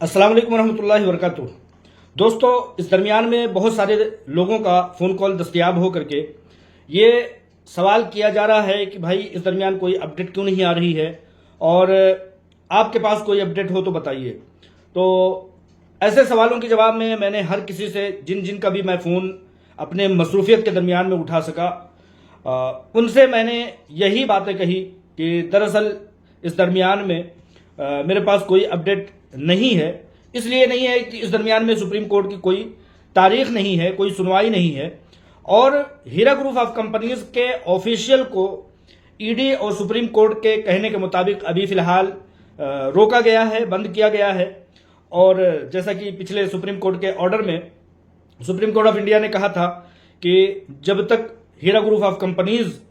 अस्सलाम वालेकुम रहमतुल्लाहि वबरकातुहू। दोस्तों, इस दरमियान में बहुत सारे लोगों का फ़ोन कॉल दस्तयाब हो करके ये सवाल किया जा रहा है कि भाई इस दरमियान कोई अपडेट क्यों नहीं आ रही है और आपके पास कोई अपडेट हो तो बताइए। तो ऐसे सवालों के जवाब में मैंने हर किसी से जिन जिन का भी मैं फ़ोन अपने मसरूफियत के दरमियान में उठा सका उनसे मैंने यही बातें कही कि दरअसल इस दरमियान में मेरे पास कोई अपडेट नहीं है। इसलिए नहीं है कि इस दरमियान में सुप्रीम कोर्ट की कोई तारीख नहीं है, कोई सुनवाई नहीं है और हीरा ग्रुप ऑफ कंपनीज के ऑफिशियल को ईडी और सुप्रीम कोर्ट के कहने के मुताबिक अभी फिलहाल रोका गया है, बंद किया गया है। और जैसा कि पिछले सुप्रीम कोर्ट के ऑर्डर में सुप्रीम कोर्ट ऑफ इंडिया ने कहा था कि जब तक हीरा ग्रुप ऑफ कंपनीज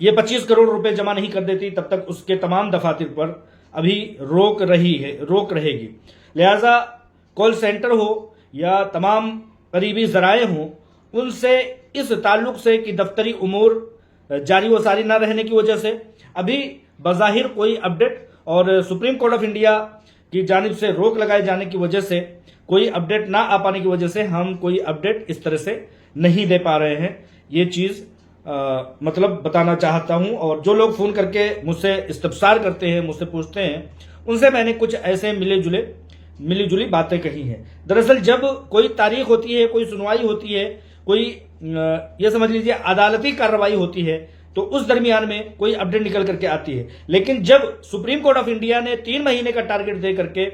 ये 25 करोड़ रुपए जमा नहीं कर देती तब तक उसके तमाम दफातर पर अभी रोक रहेगी। लिहाजा कॉल सेंटर हो या तमाम करीबी जराए हों, उनसे इस ताल्लुक से कि दफ्तरी उमूर जारी व सारी न रहने की वजह से अभी बज़ाहिर कोई अपडेट और सुप्रीम कोर्ट ऑफ इंडिया की जानिब से रोक लगाए जाने की वजह से कोई अपडेट ना आ पाने की वजह से हम कोई अपडेट इस तरह से नहीं दे पा रहे हैं। ये चीज़ मतलब बताना चाहता हूं। और जो लोग फ़ोन करके मुझसे इस्तफसार करते हैं, मुझसे पूछते हैं, उनसे मैंने कुछ ऐसे मिली जुली बातें कही हैं। दरअसल जब कोई तारीख होती है, कोई सुनवाई होती है, कोई ये समझ लीजिए अदालती कार्रवाई होती है तो उस दरमियान में कोई अपडेट निकल करके आती है। लेकिन जब सुप्रीम कोर्ट ऑफ इंडिया ने 3 महीने का टारगेट दे करके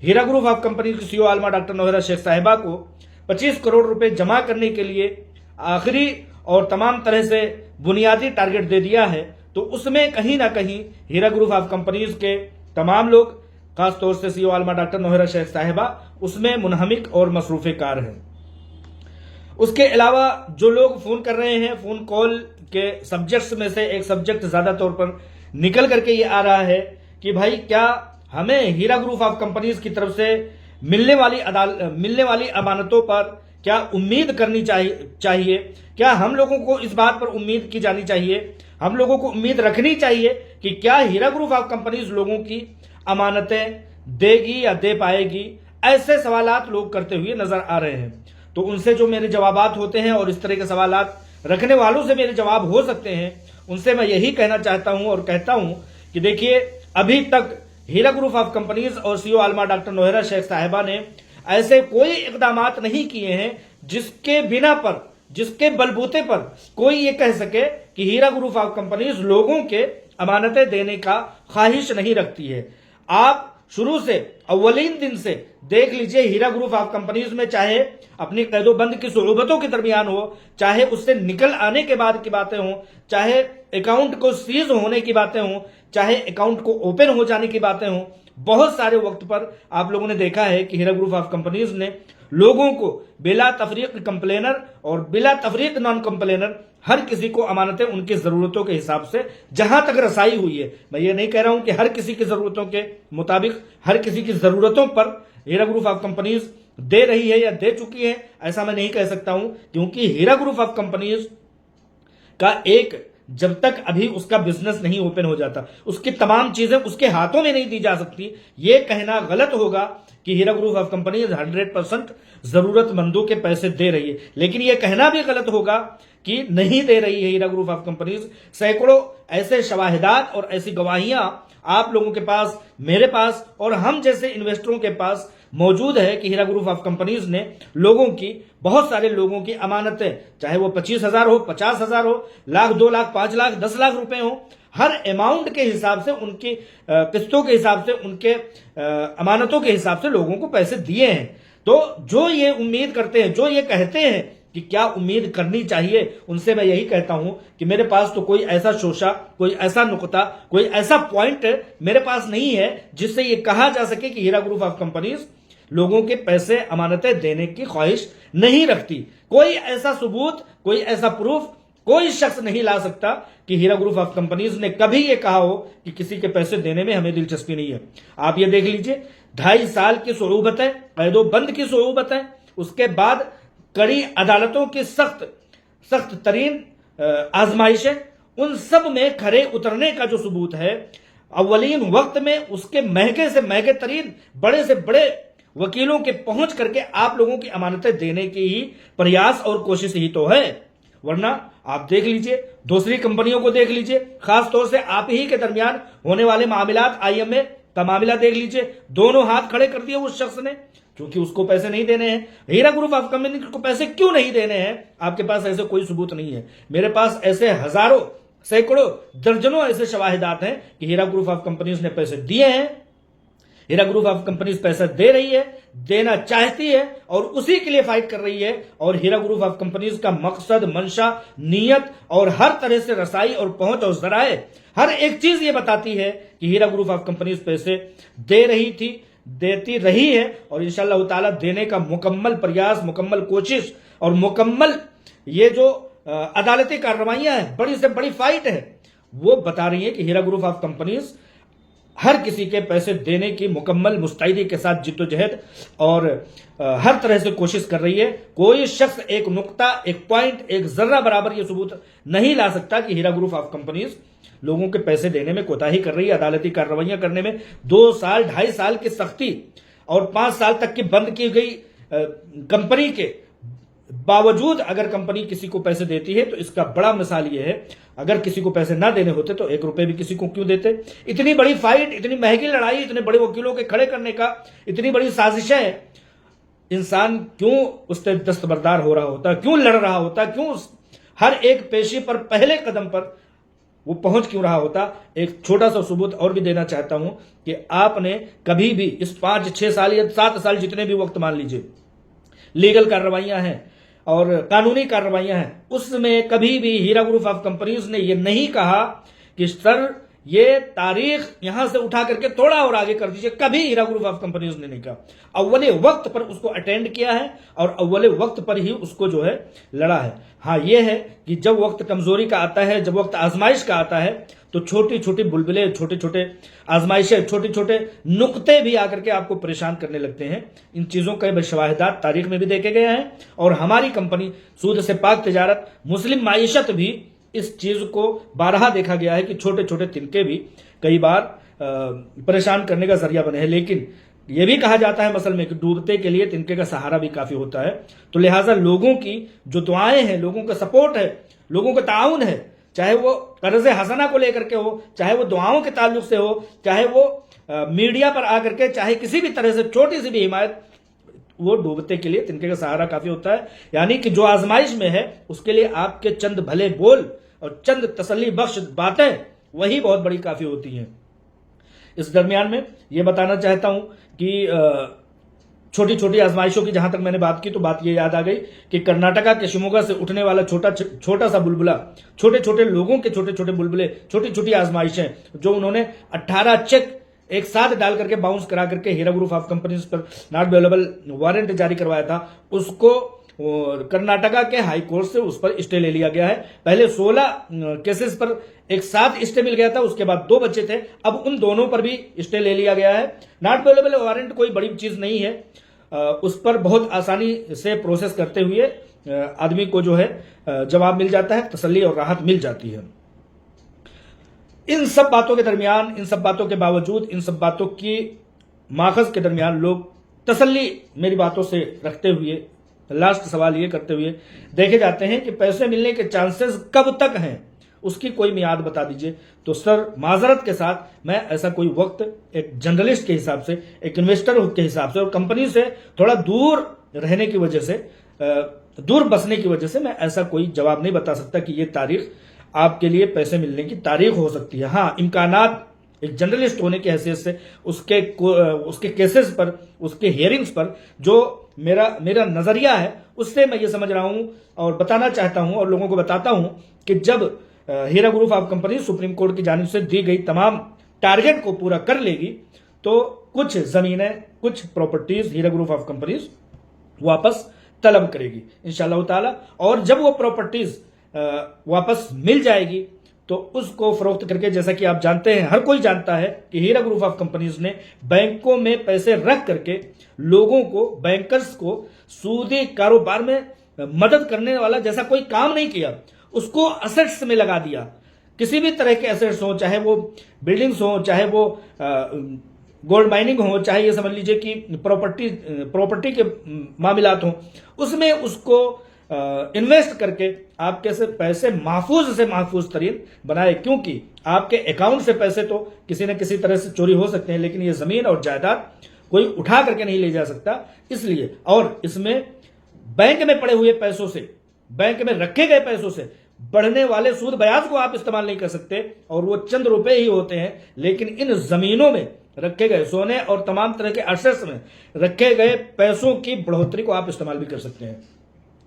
हीरा ग्रुप ऑफ कंपनी की सीईओ आलमा डॉक्टर नौहरा शेख साहिबा को 25 करोड़ रुपए जमा करने के लिए आखिरी और तमाम तरह से बुनियादी टारगेट दे दिया है, तो उसमें कहीं ना कहीं हीरा ग्रुप ऑफ कंपनीज के तमाम लोग, खासतौर से सीईओ आलमा डॉक्टर नौहरा शेख साहिबा, उसमें मुनहमिक और मसरूफ़े कार हैं। उसके अलावा जो लोग फ़ोन कर रहे हैं, फ़ोन कॉल के सब्जेक्ट्स में से एक सब्जेक्ट ज़्यादा तौर पर निकल करके ये आ रहा है कि भाई क्या हमें हीरा ग्रुप ऑफ कंपनीज की तरफ से मिलने वाली अमानतों पर क्या उम्मीद करनी चाहिए? क्या हम लोगों को इस बात पर उम्मीद की जानी चाहिए, हम लोगों को उम्मीद रखनी चाहिए कि क्या हीरा ग्रुप ऑफ कंपनीज लोगों की अमानतें देगी या दे पाएगी? ऐसे सवालात लोग करते हुए नजर आ रहे हैं। तो उनसे जो मेरे जवाबात होते हैं और इस तरह के सवालात रखने वालों से मेरे जवाब हो सकते हैं, उनसे मैं यही कहना चाहता हूं और कहता हूं कि देखिए, अभी तक हीरा ग्रुप ऑफ कंपनीज और सीईओ आलमा डॉक्टर नौहरा शेख साहिबा ने ऐसे कोई इकदामात नहीं किए हैं जिसके बलबूते पर कोई ये कह सके कि हीरा ग्रुप ऑफ कंपनीज लोगों के अमानतें देने का ख्वाहिश नहीं रखती है। आप शुरू से अव्वलीन दिन से देख लीजिए, हीरा ग्रुप ऑफ कंपनीज में चाहे अपनी कैदोबंद की सुहूबतों के दरमियान हो, चाहे उससे निकल आने के बाद की बातें हों, चाहे अकाउंट को सीज होने की बातें हों, चाहे अकाउंट को ओपन हो जाने की बातें हों, बहुत सारे वक्त पर आप लोगों ने देखा है कि हीरा ग्रुप ऑफ कंपनीज ने लोगों को बिला तफरीक कंप्लेनर और बिला तफरीक नॉन कंप्लेनर हर किसी को अमानतें उनकी जरूरतों के हिसाब से जहां तक रसाई हुई है, मैं ये नहीं कह रहा हूं कि हर किसी की जरूरतों के मुताबिक हर किसी की जरूरतों पर हीरा ग्रुप ऑफ कंपनीज दे रही है या दे चुकी है, ऐसा मैं नहीं कह सकता हूं। क्योंकि हीरा ग्रुप ऑफ कंपनीज का जब तक अभी उसका बिजनेस नहीं ओपन हो जाता, उसकी तमाम चीजें उसके हाथों में नहीं दी जा सकती, ये कहना गलत होगा कि हीरा ग्रुप ऑफ कंपनीज 100% जरूरतमंदों के पैसे दे रही है। लेकिन यह कहना भी गलत होगा कि नहीं दे रही है हीरा ग्रुप ऑफ कंपनीज। सैकड़ों ऐसे शवाहिदात और ऐसी गवाहियां आप लोगों के पास, मेरे पास और हम जैसे इन्वेस्टरों के पास मौजूद है कि हीरा ग्रुप ऑफ कंपनीज ने लोगों की, बहुत सारे लोगों की अमानतें, चाहे वो 25,000 हो, 50,000 हो, लाख, 2 लाख, 5 लाख, 10 लाख रुपए हो, हर अमाउंट के हिसाब से, उनकी किस्तों के हिसाब से, उनके अमानतों के हिसाब से लोगों को पैसे दिए हैं। तो जो ये उम्मीद करते हैं, जो ये कहते हैं कि क्या उम्मीद करनी चाहिए, उनसे मैं यही कहता हूं कि मेरे पास तो कोई ऐसा शोशा, कोई ऐसा नुकता, कोई ऐसा पॉइंट मेरे पास नहीं है जिससे ये कहा जा सके कि हीरा ग्रुप ऑफ कंपनीज लोगों के पैसे, अमानतें देने की ख्वाहिश नहीं रखती। कोई ऐसा सबूत, कोई ऐसा प्रूफ कोई शख्स नहीं ला सकता कि हीरा ग्रुप ऑफ कंपनीज ने कभी ये कहा हो कि किसी के पैसे देने में हमें दिलचस्पी नहीं है। आप ये देख लीजिए, 2.5 साल की सुहूबतें, कैदोबंद की सुहूबतें, उसके बाद कड़ी अदालतों की सख्त तरीन आजमाइशें, उन सब में खरे उतरने का जो सबूत है, अव्वलीन वक्त में उसके महंगे से महंगे तरीन बड़े से बड़े वकीलों के पहुंच करके आप लोगों की अमानतें देने की ही प्रयास और कोशिश ही तो है। वरना आप देख लीजिए, दूसरी कंपनियों को देख लीजिए, खास तौर से आप ही के दरमियान होने वाले मामलात, आईएमए का मामला देख लीजिए, दोनों हाथ खड़े कर दिए उस शख्स ने, क्योंकि उसको पैसे नहीं देने हैं। हीरा ग्रुप ऑफ कंपनी को पैसे क्यों नहीं देने हैं? आपके पास ऐसे कोई सबूत नहीं है। मेरे पास ऐसे हजारों, सैकड़ों, दर्जनों ऐसे शवाहिदात हैं कि हीरा ग्रुप ऑफ कंपनीज ने पैसे दिए हैं, हीरा ग्रुप ऑफ कंपनीज पैसा दे रही है, देना चाहती है और उसी के लिए फाइट कर रही है। और हीरा ग्रुप ऑफ कंपनीज का मकसद, मंशा, नीयत और हर तरह से रसाई और पहुंच और जराए, हर एक चीज ये बताती है कि हीरा ग्रुप ऑफ कंपनीज पैसे दे रही थी, देती रही है और इंशाअल्लाह ताला देने का मुकम्मल प्रयास, मुकम्मल कोशिश और मुकम्मल ये जो अदालती कार्रवाइयां हैं, बड़ी से बड़ी फाइट है, वो बता रही है कि हीरा ग्रुप ऑफ कंपनीज हर किसी के पैसे देने की मुकम्मल मुस्तैदी के साथ जिद्दोजहद और हर तरह से कोशिश कर रही है। कोई शख्स एक नुक्ता, एक पॉइंट, एक जर्रा बराबर ये सबूत नहीं ला सकता कि हीरा ग्रुप ऑफ कंपनीज लोगों के पैसे देने में कोताही कर रही है, अदालती कार्रवाइयां करने में 2 साल, 2.5 साल की सख्ती और 5 साल तक की बंद की गई कंपनी के बावजूद अगर कंपनी किसी को पैसे देती है तो इसका बड़ा मिसाल यह है, अगर किसी को पैसे ना देने होते तो 1 रुपए भी किसी को क्यों देते? इतनी बड़ी फाइट, इतनी महंगी लड़ाई, इतने बड़े वकीलों के खड़े करने का, इतनी बड़ी साजिशें, इंसान क्यों उससे दस्तबरदार हो रहा होता, क्यों लड़ रहा होता, क्यों हर एक पेशी पर, पहले कदम पर वो पहुंच क्यों रहा होता? एक छोटा सा सबूत और भी देना चाहता हूं कि आपने कभी भी इस 5, 6 साल या 7 साल जितने भी वक्त मान लीजिए लीगल कार्रवाइयां हैं और कानूनी कार्रवाइयां हैं, उसमें कभी भी हीरा ग्रुप ऑफ कंपनीज ने यह नहीं कहा कि सर ये तारीख यहां से उठा करके थोड़ा और आगे कर दीजिए। कभी हीरा ग्रुप ऑफ कंपनीज ने नहीं कहा। अव्वले वक्त पर उसको अटेंड किया है और अव्वले वक्त पर ही उसको जो है लड़ा है। हाँ, यह है कि जब वक्त कमजोरी का आता है, जब वक्त आजमाइश का आता है, तो छोटी छोटी बुलबुले, छोटे छोटे आजमाइशें, छोटे छोटे नुक्ते भी आकर के आपको परेशान करने लगते हैं। इन चीजों के शवाहिदात तारीख में भी देखे गए हैं और हमारी कंपनी सूद से पाक तिजारत, मुस्लिम माईशत भी इस चीज को बारहा देखा गया है कि छोटे छोटे तिनके भी कई बार परेशान करने का जरिया बने हैं। लेकिन यह भी कहा जाता है मसल में कि डूबते के लिए तिनके का सहारा भी काफी होता है। तो लिहाजा लोगों की जो दुआएं हैं, लोगों का सपोर्ट है, लोगों का ताउन है, चाहे वो कर्ज हसना को लेकर के हो, चाहे वो दुआओं के ताल्लुक से हो, चाहे वो मीडिया पर आकर के, चाहे किसी भी तरह से छोटी सी भी हिमायत, वो डूबते के लिए तिनके का सहारा काफी होता है। यानी कि जो आजमाइश में है उसके लिए आपके चंद भले बोल और चंद तसल्ली बख्श बातें वही बहुत बड़ी काफी होती हैं। इस दरमियान में ये बताना चाहता हूं कि छोटी छोटी आजमाइशों की जहां तक मैंने बात की तो बात ये याद आ गई कि कर्नाटका के शिमोगा से उठने वाला छोटा सा बुलबुला, छोटे छोटे लोगों के छोटे छोटे बुलबुले, छोटी छोटी आजमाइशें जो उन्होंने 18 चेक एक साथ डाल करके बाउंस करा करके हीरा ग्रुप ऑफ कंपनीज पर नॉट अवेलेबल वारंट जारी करवाया था, उसको कर्नाटका के हाई कोर्ट से उस पर स्टे ले लिया गया है। पहले 16 केसेस पर एक साथ स्टे मिल गया था, उसके बाद 2 बच्चे थे, अब उन दोनों पर भी स्टे ले लिया गया है। नॉट अवेलेबल वारंट कोई बड़ी चीज नहीं है, उस पर बहुत आसानी से प्रोसेस करते हुए आदमी को जो है जवाब मिल जाता है, तसल्ली और राहत मिल जाती है। इन सब बातों के दरमियान, इन सब बातों के बावजूद, इन सब बातों की माखज के दरमियान लोग तसल्ली मेरी बातों से रखते हुए, लास्ट सवाल ये करते हुए देखे जाते हैं कि पैसे मिलने के चांसेस कब तक हैं, उसकी कोई मियाद बता दीजिए। तो सर माजरत के साथ मैं ऐसा कोई वक्त एक जर्नलिस्ट के हिसाब से, एक इन्वेस्टर के हिसाब से और कंपनी से थोड़ा दूर रहने की वजह से, दूर बसने की वजह से मैं ऐसा कोई जवाब नहीं बता सकता कि ये तारीख आपके लिए पैसे मिलने की तारीख हो सकती है। हाँ, इम्कानात एक जर्नलिस्ट होने की हैसियत से उसके केसेस पर, उसके हियरिंग्स पर जो मेरा नजरिया है उससे मैं ये समझ रहा हूं और बताना चाहता हूं और लोगों को बताता हूं कि जब Heera group of company Supreme Court की जानिब से दी गई तमाम टारगेट को पूरा कर लेगी तो कुछ जमीनें, कुछ properties Heera group of companies वापस तलब करेगी इंशाअल्लाह ताला। और जब वो प्रॉपर्टीज वापस मिल जाएगी तो उसको फरोख्त करके, जैसा कि आप जानते हैं, हर कोई जानता है कि हीरा ग्रुप ऑफ कंपनीज ने बैंकों में पैसे रख करके लोगों को, बैंकर्स को सूदी कारोबार में मदद करने वाला जैसा कोई काम नहीं किया, उसको असेट्स में लगा दिया। किसी भी तरह के एसेट्स हो, चाहे वो बिल्डिंग्स हो, चाहे वो गोल्ड माइनिंग हो, चाहे ये समझ लीजिए कि प्रॉपर्टी के मामलात हो, उसमें उसको इन्वेस्ट करके आप कैसे पैसे महफूज से महफूज तरीन बनाए, क्योंकि आपके अकाउंट से पैसे तो किसी न किसी तरह से चोरी हो सकते हैं, लेकिन ये जमीन और जायदाद कोई उठा करके नहीं ले जा सकता। इसलिए और इसमें बैंक में पड़े हुए पैसों से, बैंक में रखे गए पैसों से बढ़ने वाले सूद ब्याज को आप इस्तेमाल नहीं कर सकते, और वो चंद रुपए ही होते हैं। लेकिन इन जमीनों में रखे गए सोने और तमाम तरह के एसेट्स में रखे गए पैसों की बढ़ोतरी को आप इस्तेमाल भी कर सकते हैं।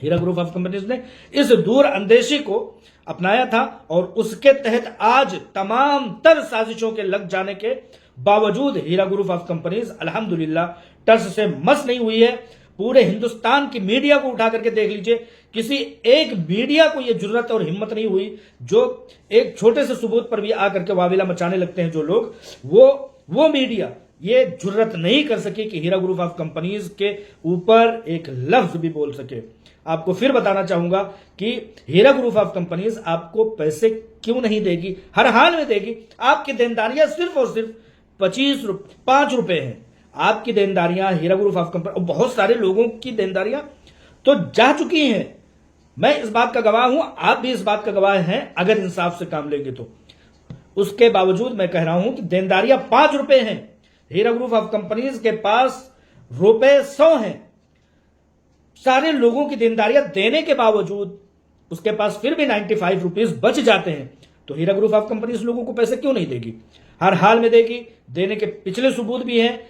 हीरा ग्रुप ऑफ कंपनीज ने इस दूर अंदेशी को अपनाया था, और उसके तहत आज तमाम तर साजिशों के लग जाने के बावजूद हीरा ग्रुप ऑफ कंपनीज अल्हम्दुलिल्लाह टस से मस नहीं हुई है। पूरे हिंदुस्तान की मीडिया को उठा करके देख लीजिए, किसी एक मीडिया को यह जुर्रत और हिम्मत नहीं हुई, जो एक छोटे से सबूत पर भी आकर के वाविला मचाने लगते हैं जो लोग, वो मीडिया ये जुर्रत नहीं कर सकी कि हीरा ग्रुप ऑफ कंपनीज के ऊपर एक लफ्ज भी बोल सके। आपको फिर बताना चाहूंगा कि हीरा ग्रुप ऑफ कंपनीज आपको पैसे क्यों नहीं देगी, हर हाल में देगी। आपकी देनदारियां सिर्फ और सिर्फ 5 रुपए हैं। आपकी देनदारियां हीरा ग्रुप ऑफ कंपनी, और बहुत सारे लोगों की देनदारियां तो जा चुकी हैं। मैं इस बात का गवाह हूं, आप भी इस बात का गवाह हैं, अगर इंसाफ से काम लेंगे तो। उसके बावजूद मैं कह रहा हूं कि देनदारियां 5 रुपए हैं। हीरा ग्रुप ऑफ कंपनीज के पास रुपए 100 हैं। सारे लोगों की देनदारियां देने के बावजूद उसके पास फिर भी 95 रुपीज बच जाते हैं। तो हीरा ग्रुप ऑफ कंपनीज लोगों को पैसे क्यों नहीं देगी? हर हाल में देगी। देने के पिछले सबूत भी हैं,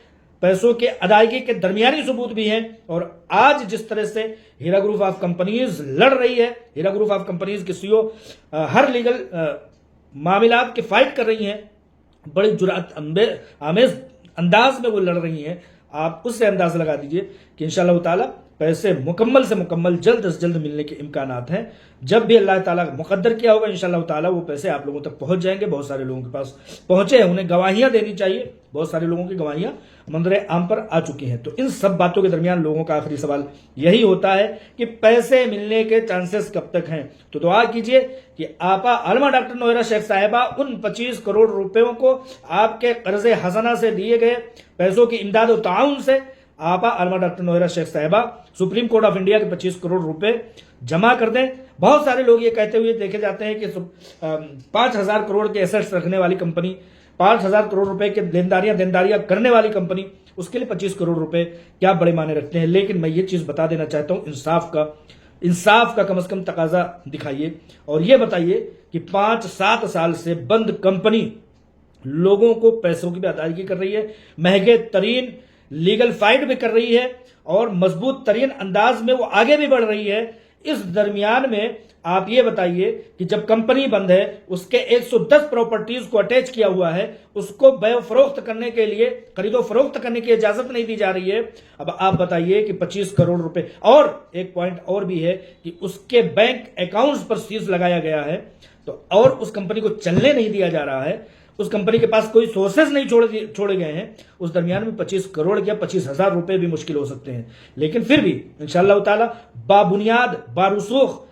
पैसों के अदायगी के दरमियानी सबूत भी हैं। और आज जिस तरह से हीरा ग्रुप ऑफ कंपनीज लड़ रही है, हीरा ग्रुप ऑफ कंपनीज की सीईओ हर लीगल मामलात की फाइट कर रही हैं, बड़ी जुरात आमेज अंदाज में वो लड़ रही हैं। आप उससे अंदाज लगा दीजिए कि इंशाअल्लाह ताला पैसे मुकम्मल से मुकम्मल जल्द से जल्द मिलने के इम्कानात हैं। जब भी अल्लाह ताला मुकद्दर किया होगा इंशाअल्लाह ताला वो पैसे आप लोगों तक पहुंच जाएंगे। बहुत सारे लोगों के पास पहुंचे हैं, उन्हें गवाहियां देनी चाहिए। बहुत सारे लोगों की गवाहियां मंजरे आम पर आ चुकी हैं। तो इन सब बातों के दरमियान लोगों का आखिरी सवाल यही होता है कि पैसे मिलने के चांसेस कब तक हैं? तो दुआ कीजिए कि आपा आलमा डॉक्टर नोहरा शेख साहिबा उन 25 करोड़ रुपयों को आपके कर्जे हसना से दिए गए पैसों की इमदाद और ताउन से आपा आलमा डॉक्टर नोहरा शेख साहिबा सुप्रीम कोर्ट ऑफ इंडिया के 25 करोड़ रुपए जमा कर दें। बहुत सारे लोग ये कहते हुए देखे जाते हैं कि 5,000 करोड़ के एसेट्स रखने वाली कंपनी, 5,000 करोड़ रुपए के देनदारियां करने वाली कंपनी, उसके लिए 25 करोड़ रुपए क्या बड़े माने रखते हैं। लेकिन मैं ये चीज बता देना चाहता हूं, इंसाफ का कम से कम तकाजा दिखाइए और ये बताइए कि 5-7 साल से बंद कंपनी लोगों को पैसों की भी अदायगी कर रही है, महंगे तरीन लीगल फाइट भी कर रही है और मजबूत तरीन अंदाज में वो आगे भी बढ़ रही है। इस दरमियान में आप ये बताइए कि जब कंपनी बंद है, उसके 110 प्रॉपर्टीज को अटैच किया हुआ है, उसको बेच फरोख्त करने के लिए, खरीदो फरोख्त करने की इजाजत नहीं दी जा रही है। अब आप बताइए कि 25 करोड़ रुपए, और एक पॉइंट और भी है कि उसके बैंक अकाउंट्स पर सीज लगाया गया है, तो और उस कंपनी को चलने नहीं दिया जा रहा है, उस कंपनी के पास कोई सोर्सेज नहीं छोड़े गए हैं। उस दरमियान में 25 करोड़ या 25,000 रुपए भी मुश्किल हो सकते हैं। लेकिन फिर भी इंशाअल्लाह ताला बाबुनियाद बारुसूख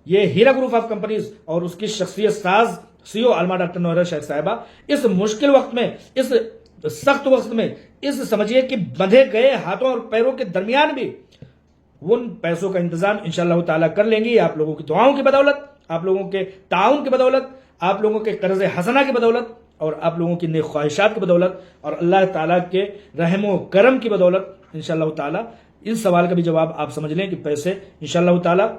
ये हीरा ग्रुप ऑफ कंपनीज और उसकी शख्सियत साज सीईओ आलमा डॉक्टर नोहरा शेख साहिबा इस मुश्किल वक्त में, इस सख्त वक्त में, इस समझिए कि बंधे गए हाथों और पैरों के दरमियान भी उन पैसों का इंतजाम इंशाअल्लाह ताला कर लेंगी। आप लोगों की दुआओं की बदौलत, आप लोगों के ताउन की बदौलत, आप लोगों के कर्ज हसना की बदौलत और आप लोगों की नेक ख्वाहिशात की बदौलत और अल्लाह ताला के रहमो करम की बदौलत इंशाअल्लाह ताला इस सवाल का भी जवाब आप समझ लें कि पैसे इंशाअल्लाह ताला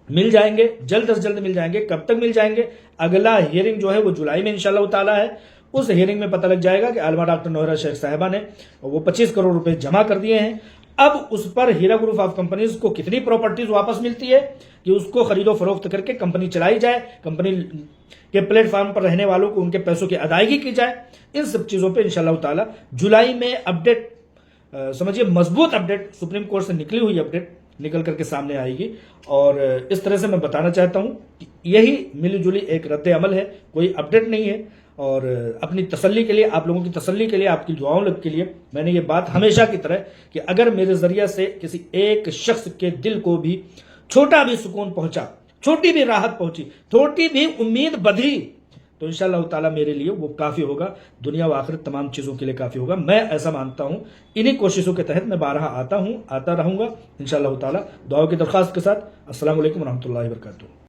मिल जाएंगे, जल्द से जल्द मिल जाएंगे। कब तक मिल जाएंगे? अगला हियरिंग जो है वो जुलाई में इंशाअल्लाह ताला है। उस हियरिंग में पता लग जाएगा कि आलमा डॉक्टर नोहरा शेख साहिबा ने वो 25 करोड़ रुपए जमा कर दिए हैं। अब उस पर हीरा ग्रुप ऑफ कंपनीज को कितनी प्रॉपर्टीज वापस मिलती है कि उसको खरीदो फरोख्त करके कंपनी चलाई जाए, कंपनी के प्लेटफॉर्म पर रहने वालों को उनके पैसों की अदायगी की जाए। इन सब चीजों पे इंशाअल्लाह ताला जुलाई में अपडेट, समझिए मजबूत अपडेट, सुप्रीम कोर्ट से निकली हुई अपडेट निकल करके सामने आएगी। और इस तरह से मैं बताना चाहता हूं कि यही मिलीजुली एक रद्द अमल है, कोई अपडेट नहीं है। और अपनी तसल्ली के लिए, आप लोगों की तसल्ली के लिए, आपकी दुआओं के लिए मैंने ये बात हमेशा की तरह कि अगर मेरे जरिए से किसी एक शख्स के दिल को भी छोटा भी सुकून पहुंचा, छोटी भी राहत पहुंची, छोटी भी उम्मीद बधी, तो इंशाअल्लाह ताला मेरे लिए वो काफ़ी होगा, दुनिया व आखिरत तमाम चीज़ों के लिए काफ़ी होगा। मैं ऐसा मानता हूँ। इन्हीं कोशिशों के तहत मैं बारहा आता हूँ, आता रहूँगा इंशाअल्लाह ताला। दुआओं की दरख्वास्त के साथ अस्सलाम वालेकुम रहमतुल्लाहि व बरकातुहू।